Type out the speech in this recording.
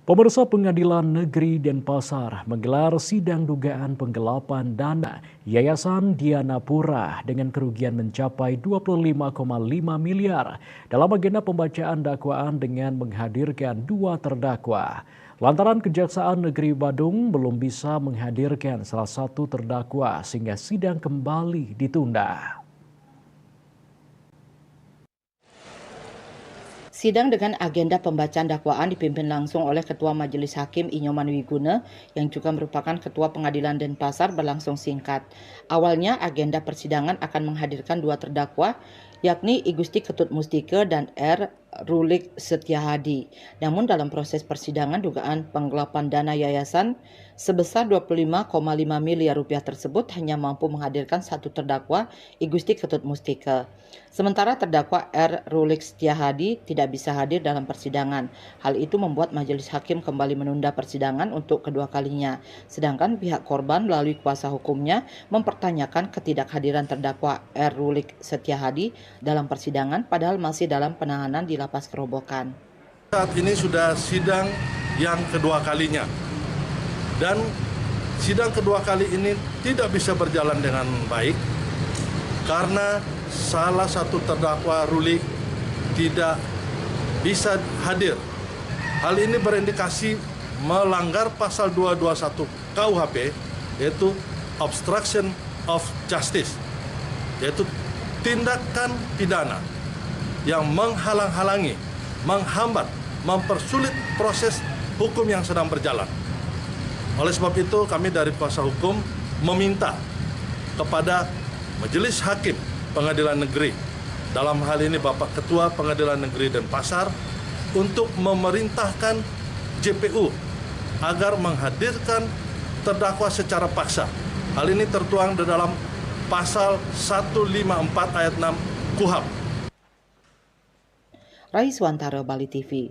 Pemirsa, Pengadilan Negeri Denpasar menggelar sidang dugaan penggelapan dana Yayasan Dianapura dengan kerugian mencapai 25,5 miliar dalam agenda pembacaan dakwaan dengan menghadirkan dua terdakwa. Lantaran Kejaksaan Negeri Badung belum bisa menghadirkan salah satu terdakwa sehingga sidang kembali ditunda. Sidang dengan agenda pembacaan dakwaan dipimpin langsung oleh Ketua Majelis Hakim Inyoman Wiguna yang juga merupakan Ketua Pengadilan Denpasar berlangsung singkat. Awalnya agenda persidangan akan menghadirkan dua terdakwa, yakni I Gusti Ketut Mustika dan R. Rulik Setiahadi. Namun dalam proses persidangan dugaan penggelapan dana yayasan sebesar 25,5 miliar rupiah tersebut hanya mampu menghadirkan satu terdakwa, I Gusti Ketut Mustika. Sementara terdakwa R. Rulik Setiahadi tidak bisa hadir dalam persidangan. Hal itu membuat majelis hakim kembali menunda persidangan untuk kedua kalinya. Sedangkan pihak korban melalui kuasa hukumnya mempertanyakan ketidakhadiran terdakwa R. Rulik Setiahadi dalam persidangan padahal masih dalam penahanan di Lapas Kerobokan. Saat ini sudah sidang yang kedua kalinya. Dan sidang kedua kali ini tidak bisa berjalan dengan baik karena salah satu terdakwa Rulik tidak bisa hadir. Hal ini berindikasi melanggar pasal 221 KUHP, yaitu obstruction of justice, yaitu tindakan pidana yang menghalang-halangi, menghambat, mempersulit proses hukum yang sedang berjalan. Oleh sebab itu kami dari kuasa hukum meminta kepada Majelis Hakim Pengadilan Negeri, dalam hal ini Bapak Ketua Pengadilan Negeri Denpasar, untuk memerintahkan JPU agar menghadirkan terdakwa secara paksa. Hal ini tertuang di dalam pasal 154 ayat 6 KUHP. Raiswantara, Bali TV.